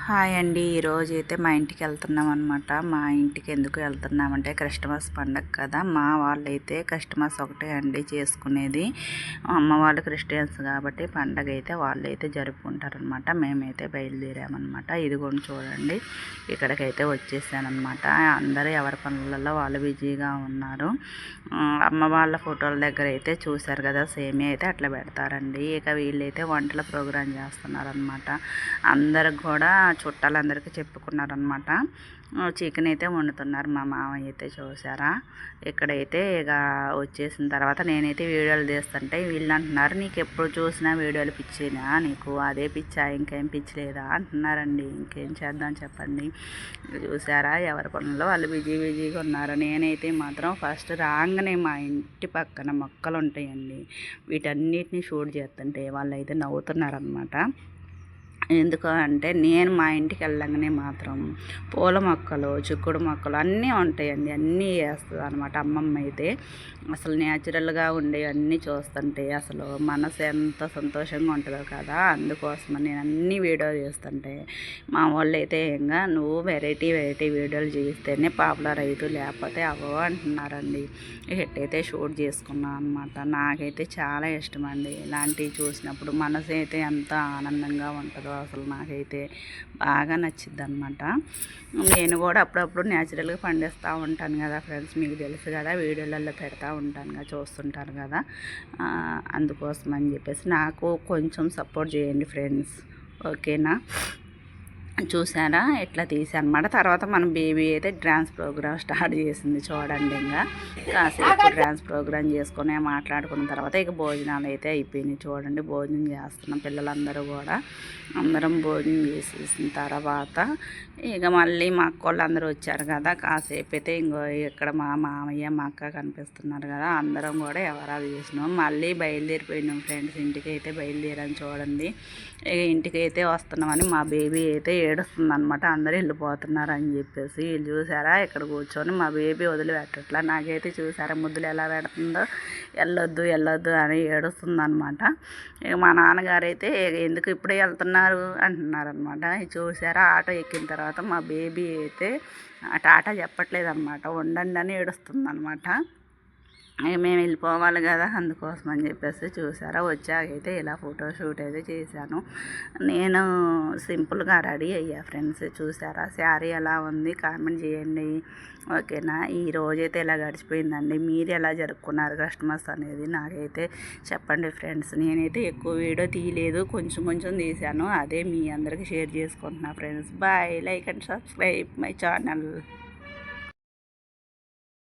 Hi అండి. ఈరోజైతే మా ఇంటికి వెళ్తున్నాం అనమాట. మా ఇంటికి ఎందుకు వెళ్తున్నామంటే క్రిస్టమస్ పండగ కదా. మా వాళ్ళైతే క్రిస్టమస్ ఒకటే అండి చేసుకునేది. అమ్మ వాళ్ళు క్రిస్టియన్స్ కాబట్టి పండగ అయితే వాళ్ళైతే జరుపుకుంటారనమాట. మేమైతే బయలుదేరామన్నమాట. ఇదిగోండి చూడండి, ఇక్కడికైతే వచ్చేసానమాట. అందరూ ఎవరి పనులలో వాళ్ళు బిజీగా ఉన్నారు. అమ్మ వాళ్ళ ఫోటోల దగ్గర అయితే చూశారు కదా, సేమే అయితే అట్లా పెడతారండి. ఇక వీళ్ళైతే వంటల ప్రోగ్రాం చేస్తున్నారనమాట. అందరికి కూడా చుట్టాలందరికీ చెప్పుకున్నారనమాట. చికెన్ అయితే వండుతున్నారు మా మామయ్య అయితే. చూసారా, ఇక్కడైతే ఇక వచ్చేసిన తర్వాత నేనైతే వీడియోలు తీస్తుంటే వీళ్ళు అంటున్నారు, నీకు ఎప్పుడు చూసినా వీడియోలు పిచ్చేనా, నీకు అదే పిచ్చా, ఇంకేం పిచ్చి లేదా అంటున్నారండి. ఇంకేం చేద్దాం చెప్పండి. చూసారా, ఎవరి పనుల్లో వాళ్ళు బిజీగా ఉన్నారు. నేనైతే మాత్రం ఫస్ట్ రాగానే మా ఇంటి పక్కన మొక్కలు ఉంటాయండి, వీటన్నిటిని షూట్ చేస్తుంటే వాళ్ళైతే నవ్వుతున్నారనమాట. ఎందుకు అంటే నేను మా ఇంటికి వెళ్ళగానే మాత్రం పూల మొక్కలు, చిక్కుడు మొక్కలు అన్నీ ఉంటాయండి. అన్నీ వేస్తుంది అనమాట అమ్మమ్మ అయితే. అసలు న్యాచురల్గా ఉండేవన్నీ చూస్తుంటే అసలు మనసు ఎంత సంతోషంగా ఉంటుందో కదా. అందుకోసమని నేను అన్ని వీడియో చేస్తుంటే మా వాళ్ళు అయితే ఇంకా నువ్వు వెరైటీ వీడియోలు చేస్తేనే పాపులర్ అవుతూ, లేకపోతే అవ్వవు అంటున్నారండి. ఎట్టయితే షూట్ చేసుకున్నాను అనమాట. నాకైతే చాలా ఇష్టం అండి ఇలాంటివి చూసినప్పుడు. మనసు అయితే ఎంత ఆనందంగా ఉంటుందో అసలు నాకైతే బాగా నచ్చింది అనమాట. నేను కూడా అప్పుడప్పుడు న్యాచురల్గా పండిస్తూ ఉంటాను కదా ఫ్రెండ్స్, మీకు తెలుసు కదా, వీడియోలలో పెడతా ఉంటాను కదా, చూస్తుంటాను కదా. అందుకోసం అని చెప్పేసి నాకు కొంచెం సపోర్ట్ చేయండి ఫ్రెండ్స్, ఓకేనా. చూసారా ఎట్లా తీసానమాట. తర్వాత మన బేబీ అయితే డ్యాన్స్ ప్రోగ్రామ్ స్టార్ట్ చేసింది చూడండి. ఇంకా కాసేపు డ్యాన్స్ ప్రోగ్రామ్ చేసుకొని మాట్లాడుకున్న తర్వాత ఇక భోజనాలు అయితే అయిపోయినాయి చూడండి. భోజనం చేస్తున్నాం పిల్లలందరూ కూడా. అందరం భోజనం చేసేసిన తర్వాత ఇక మళ్ళీ మా అక్క వాళ్ళు అందరూ వచ్చారు కదా. కాసేపు అయితే ఇంకో ఇక్కడ మా మామయ్య మా అక్క కనిపిస్తున్నారు కదా, అందరం కూడా ఎవరాలు చేసినాం. మళ్ళీ బయలుదేరిపోయినాం ఫ్రెండ్స్, ఇంటికి అయితే బయలుదేరాను చూడండి. ఇక ఇంటికి అయితే వస్తున్నామని మా బేబీ అయితే ఏడుస్తుంది అనమాట. అందరూ వెళ్ళిపోతున్నారు అని చెప్పేసి. వీళ్ళు చూసారా ఇక్కడ కూర్చొని మా బేబీ వదిలిపెట్టట్లా. నాకైతే చూసారా ముద్దులు ఎలా పెడుతుందో, వెళ్ళొద్దు అని ఏడుస్తుంది అనమాట. ఇక మా నాన్నగారు అయితే ఎందుకు ఇప్పుడే వెళ్తున్నారు అంటున్నారనమాట. చూసారా, ఆటో ఎక్కిన తర్వాత మా బేబీ అయితే టాటా చెప్పట్లేదు అనమాట, ఉండండి అని ఏడుస్తుంది అనమాట. మేము వెళ్ళిపోవాలి కదా, అందుకోసం అని చెప్పేసి. చూసారా, వచ్చాకైతే ఇలా ఫోటోషూట్ అయితే చేశాను. నేను సింపుల్గా రెడీ అయ్యా ఫ్రెండ్స్. చూసారా, శారీ ఎలా ఉంది కామెంట్ చేయండి, ఓకేనా. ఈ రోజైతే ఇలా గడిచిపోయిందండి. మీరు ఎలా జరుపుకున్నారు క్రిస్టమస్ అనేది నాకైతే చెప్పండి ఫ్రెండ్స్. నేనైతే ఎక్కువ వీడియో తీయలేదు, కొంచెం తీశాను, అదే మీ అందరికీ షేర్ చేసుకుంటున్నా friends. Bye, like and subscribe my channel.